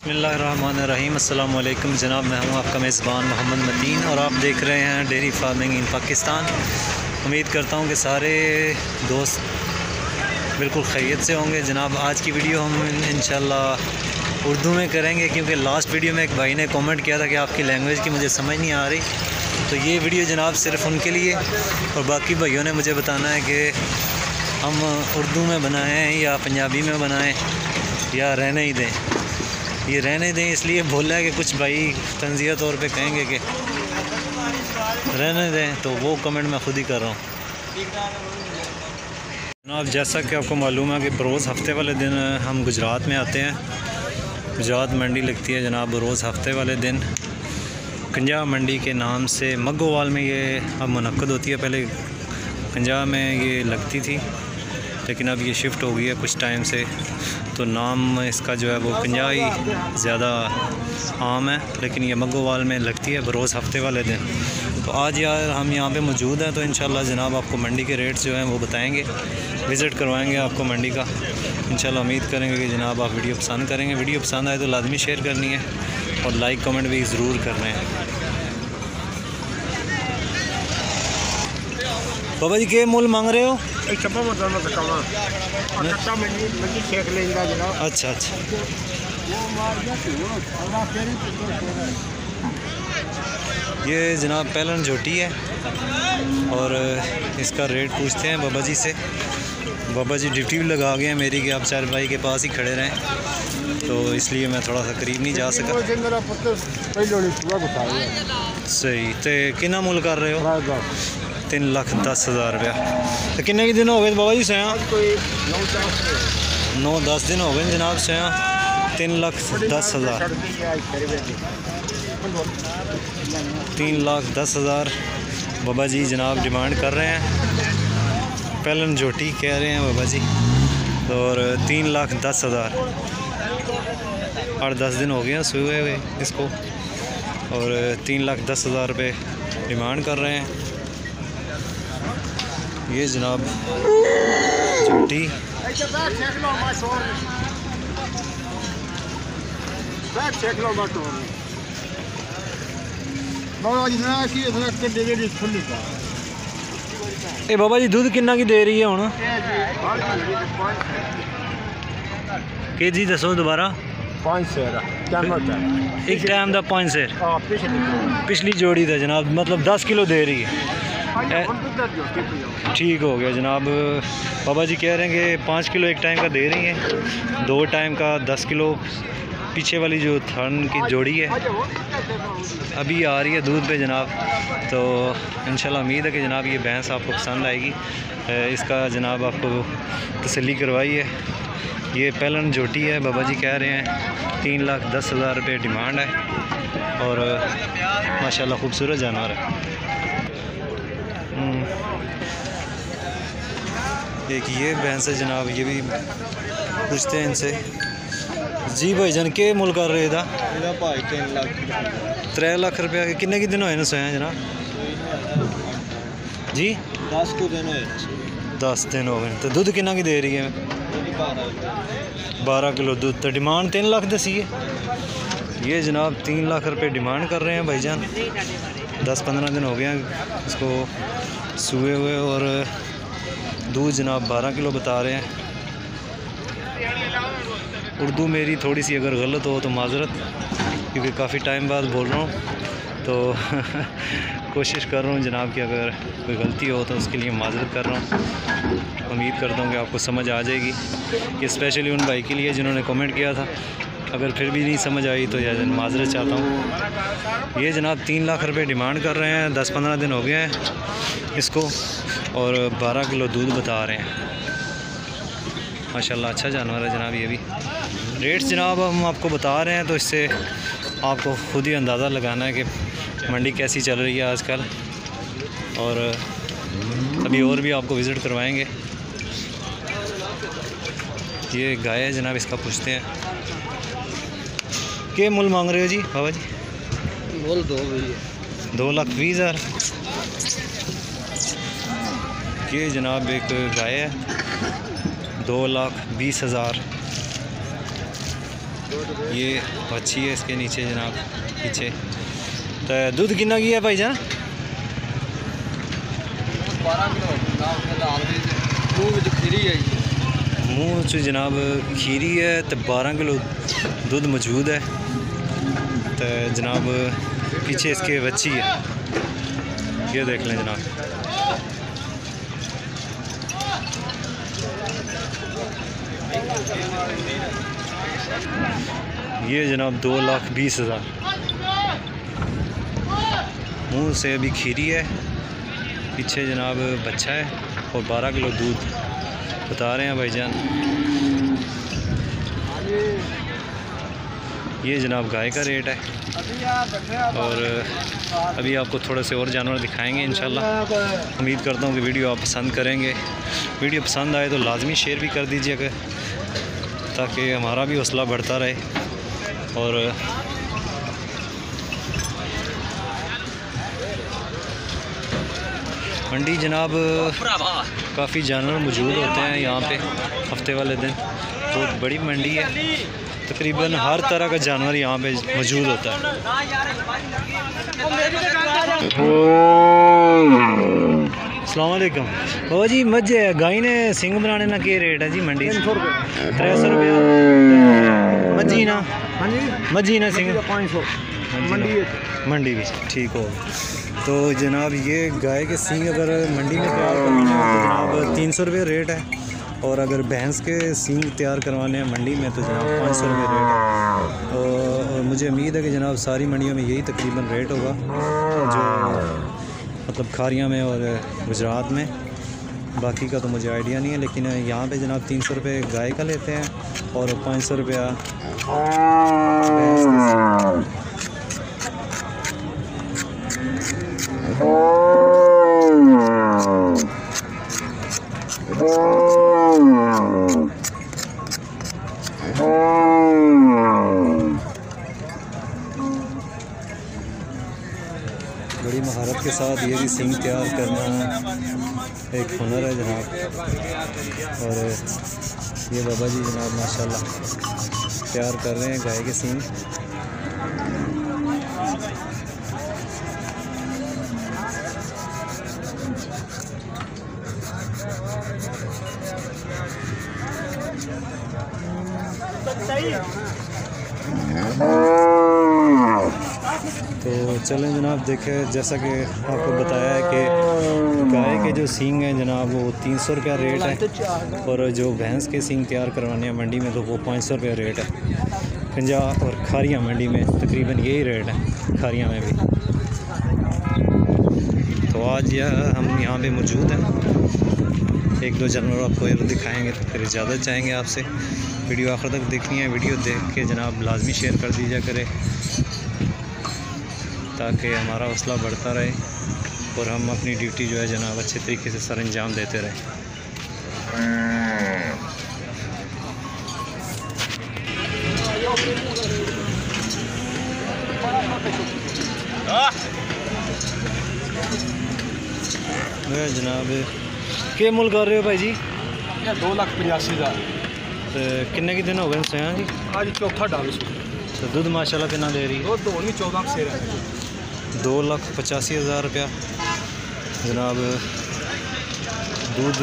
बिस्मिल्लाहिर्रहमानिर्रहीम। अस्सलाम वालेकुम जनाब, मैं हूं आपका मेज़बान मोहम्मद मतीन और आप देख रहे हैं डेयरी फार्मिंग इन पाकिस्तान। उम्मीद करता हूं कि सारे दोस्त बिल्कुल खैरियत से होंगे। जनाब आज की वीडियो हम इंशाल्लाह उर्दू में करेंगे क्योंकि लास्ट वीडियो में एक भाई ने कमेंट किया था कि आपकी लैंग्वेज की मुझे समझ नहीं आ रही, तो ये वीडियो जनाब सिर्फ़ उनके लिए और बाकी भाइयों ने मुझे बताना है कि हम उर्दू में बनाएं या पंजाबी में बनाएं या रहने ही दें। ये रहने दें इसलिए बोला है कि कुछ भाई तंज़िया तौर पे कहेंगे कि रहने दें, तो वो कमेंट मैं ख़ुद ही कर रहा हूँ। जनाब जैसा कि आपको मालूम है कि रोज़ हफ्ते वाले दिन हम गुजरात में आते हैं। गुजरात मंडी लगती है जनाब रोज़ हफ्ते वाले दिन पंजाब मंडी के नाम से। मग्गोवाल में ये अब मुनक्कद होती है, पहले पंजाब में ये लगती थी लेकिन अब ये शिफ्ट हो गई है कुछ टाइम से, तो नाम इसका जो है वो पंजाब ही ज़्यादा आम है, लेकिन ये मग्गोवाल में लगती है रोज़ हफ्ते वाले दिन। तो आज यार हम यहाँ पे मौजूद हैं, तो इंशाल्लाह जनाब आपको मंडी के रेट्स जो हैं वो बताएंगे, विज़िट करवाएंगे आपको मंडी का। इंशाल्लाह उम्मीद करेंगे कि जनाब आप वीडियो पसंद करेंगे। वीडियो पसंद आए तो लाजमी शेयर करनी है और लाइक कमेंट भी ज़रूर करने हैं। बाबा जी के मूल मांग रहे हो? अच्छा अच्छा, ये जनाब पहलन झोटी है और इसका रेट पूछते हैं बाबा जी से। बाबा जी ड्यूटी भी लगा गए हैं मेरी कि आप चार भाई के पास ही खड़े रहें, तो इसलिए मैं थोड़ा सा करीब नहीं जा सका। सही, तो कितना मुल कर रहे हो? 3,10,000 रुपया। तो कितने के दिन हो गए बाबा जी सया? 9-10 दिन हो गए जनाब सया। 3,10,000 3,10,000 बाबा जी जनाब डिमांड कर रहे हैं। पहलन झोटी कह रहे हैं बाबा जी, और 3,10,000 8-10 दिन हो गए हैं सुबह हुए इसको, और 3,10,000 रुपये डिमांड कर रहे हैं। ये जनाब झोटी ए बाबा जी दूध किन्ना की दे रही है हुण? के जी दसो दोबारा। 5 सेर एक टाइम का 5 सेर पिछली जोड़ी था जनाब, मतलब 10 किलो दे रही है। ठीक हो गया जनाब। बाबा जी कह रहे हैं कि 5 किलो एक टाइम का दे रही हैं, 2 टाइम का 10 किलो। पीछे वाली जो थन की जोड़ी है अभी आ रही है दूध पे जनाब, तो इंशाल्लाह उम्मीद है कि जनाब ये भैंस आपको पसंद आएगी। इसका जनाब आपको तसल्ली करवाई है। ये पहलन झोटी है, बाबा जी कह रहे हैं 3,10,000 रुपये डिमांड है और माशाल्लाह खूबसूरत जानवर है। एक ये भैंस है जनाब, ये भी पूछते हैं इनसे। जी भाईजान के मुल कर रहे था? 3 लाख रुपया। किन्ने की दिन होए सोया जनाब जी? 10 दिन होए। 10 दिन हो गए। तो दूध किन्ना की दे रही है? 12 किलो दूध। तो डिमांड 3 लाख दसी है। ये जनाब 3 लाख रुपये डिमांड कर रहे हैं भाईजान। 10-15 दिन हो गए हैं इसको सुए हुए और दूध जनाब 12 किलो बता रहे हैं। उर्दू मेरी थोड़ी सी अगर गलत हो तो माजरत, क्योंकि काफ़ी टाइम बाद बोल रहा हूँ, तो कोशिश कर रहा हूँ जनाब कि अगर कोई गलती हो तो उसके लिए माजरत कर रहा हूँ। उम्मीद करता हूँ कि आपको समझ आ जाएगी। ये स्पेशली उन भाई के लिए जिन्होंने कमेंट किया था। अगर फिर भी नहीं समझ आई तो यार माजरत चाहता हूँ। ये जनाब 3 लाख रुपये डिमांड कर रहे हैं। 10-15 दिन हो गए हैं इसको और 12 किलो दूध बता रहे हैं। माशाल्लाह अच्छा जानवर है जनाब। ये भी रेट्स जनाब हम आपको बता रहे हैं, तो इससे आपको खुद ही अंदाज़ा लगाना है कि मंडी कैसी चल रही है आजकल, और अभी और भी आपको विज़िट करवाएंगे। ये गाय है जनाब, इसका पूछते हैं के मुल मांग रहे हो जी बाबा जी? बोल 2,20,000। ये जनाब एक गाय है 2,20,000। ये अच्छी है इसके नीचे जनाब पीछे। तो दूध कितना की है भाईजान? 12 किलो खीरी है मुँह च जनाब खीरी है तो 12 किलो दूध मौजूद है। तो जनाब पीछे इसके बच्ची है, ये देख लें जनाब। ये जनाब 2,20,000। मुंह से अभी खीरी है, पीछे जनाब बच्चा है और 12 किलो दूध बता रहे हैं भाईजान। ये जनाब गाय का रेट है। और अभी आपको थोड़े से और जानवर दिखाएंगे इंशाल्लाह। उम्मीद करता हूँ कि वीडियो आप पसंद करेंगे। वीडियो पसंद आए तो लाजमी शेयर भी कर दीजिएगा ताकि हमारा भी हौसला बढ़ता रहे। और मंडी जनाब काफ़ी जानवर मौजूद होते हैं यहाँ पे हफ्ते वाले दिन। बहुत बड़ी मंडी है, तकरीबन हर तरह का जानवर यहाँ पे मौजूद होता है। अस्सलाम वालेकुम बाबा जी। मज गाय ने सिंग बनाने ना क्या रेट है जी मंडी? 300 रुपये। 300 रुपया मजी ना? हाँ जी मजी ना सिंग 500 मंडी भी ठीक हो। तो जनाब ये गाय के सींग अगर मंडी में तैयार करवाने हैं तो जनाब 300 रुपये रेट है। और अगर भैंस के सींग तैयार करवाने हैं मंडी में तो जनाब 500 रुपये रेट है। और मुझे उम्मीद है कि जनाब सारी मंडियों में यही तकरीबन रेट होगा, जो मतलब खारियाँ में और गुजरात में। बाकी का तो मुझे आइडिया नहीं है, लेकिन यहाँ पे जनाब 300 रुपये गाय का लेते हैं और 500 रुपया भैंस के सींग। बड़ी महारत के साथ ये भी सींग तैयार करना एक हुनर है जनाब। और ये बाबा जी जनाब माशाल्लाह तैयार कर रहे हैं गाय के सींग। तो चलें जनाब, देखें जैसा कि आपको बताया है कि गाय के जो सींग हैं जनाब वो 300 रुपया रेट है। और जो भैंस के सींग तैयार करवाने हैं मंडी में तो वो 500 रुपया रेट है। पंजा और खारियाँ मंडी में तकरीबन यही रेट है, खारियाँ में भी। तो आज हम यहाँ पे मौजूद हैं, एक दो जानवर आपको दिखाएंगे तो फिर इजाज़त चाहेंगे आपसे। वीडियो आखिर तक देखनी है, वीडियो देख के जनाब लाजमी शेयर कर दीजिए करे ताकि हमारा हौसला बढ़ता रहे और हम अपनी ड्यूटी जो है जनाब अच्छे तरीके से सर अंजाम देते रहें। जनाब क्या मुल कर रहे हो भाई जी? 2,85,000। तो किन्ने के दिन हो गए सोया जी? आज चौथा डाल। तो दूध माशाल्लाह कितना दे रही है? 14 से 2,85,000 रुपया जनाब दूध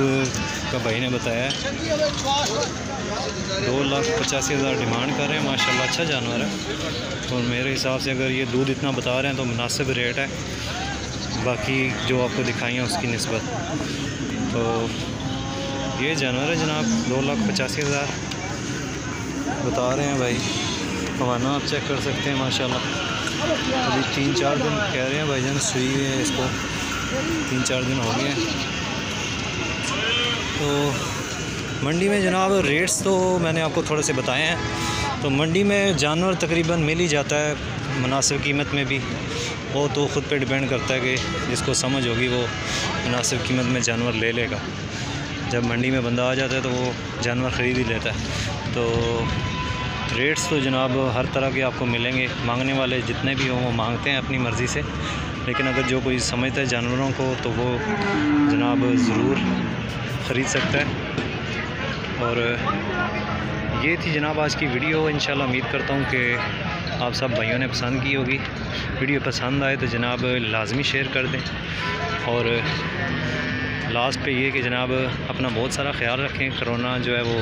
का भाई ने बताया है। 2,85,000 डिमांड कर रहे हैं। माशाल्लाह अच्छा जानवर है और मेरे हिसाब से अगर ये दूध इतना बता रहे हैं तो मुनासिब रेट है बाकी जो आपको दिखाई है उसकी निस्बत। तो ये जानवर है जनाब 2,85,000 बता रहे हैं भाई। हवाना आप चेक कर सकते हैं माशाल्लाह। अभी 3-4 दिन कह रहे हैं भाईजान सुई है, इसको 3-4 दिन हो गए हैं। तो मंडी में जनाब रेट्स तो मैंने आपको थोड़े से बताए हैं। तो मंडी में जानवर तकरीबन मिल ही जाता है मुनासिब कीमत में भी। वो तो ख़ुद पे डिपेंड करता है कि जिसको समझ होगी वो मुनासिब कीमत में जानवर ले लेगा। जब मंडी में बंदा आ जाता है तो वो जानवर ख़रीद ही लेता है। तो रेट्स तो जनाब हर तरह के आपको मिलेंगे। मांगने वाले जितने भी हों वो मांगते हैं अपनी मर्ज़ी से, लेकिन अगर जो कोई समझता है जानवरों को तो वो जनाब ज़रूर ख़रीद सकता है। और ये थी जनाब आज की वीडियो। इंशाल्लाह उम्मीद करता हूँ कि आप सब भाइयों ने पसंद की होगी। वीडियो पसंद आए तो जनाब लाजमी शेयर कर दें, और लास्ट पे ये कि जनाब अपना बहुत सारा ख्याल रखें। कोरोना जो है वो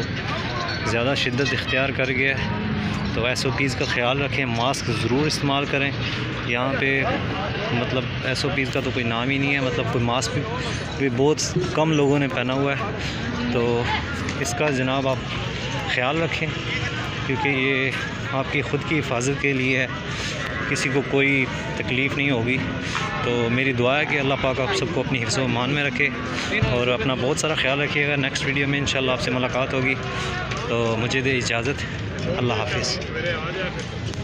ज़्यादा शिद्दत इख्तियार कर गया है, तो SOPs का ख्याल रखें। मास्क ज़रूर इस्तेमाल करें। यहाँ पे मतलब SOPs का तो कोई नाम ही नहीं है, मतलब कोई मास्क भी बहुत कम लोगों ने पहना हुआ है, तो इसका जनाब आप ख्याल रखें, क्योंकि ये आपकी ख़ुद की हिफाजत के लिए है, किसी को कोई तकलीफ़ नहीं होगी। तो मेरी दुआ है कि अल्लाह पाक आप सबको अपनी हिफ्ज़ व मान में रखे, और अपना बहुत सारा ख्याल रखिएगा। नेक्स्ट वीडियो में इंशाल्लाह आपसे मुलाकात होगी, तो मुझे दे इजाज़त। अल्लाह हाफ़िज़।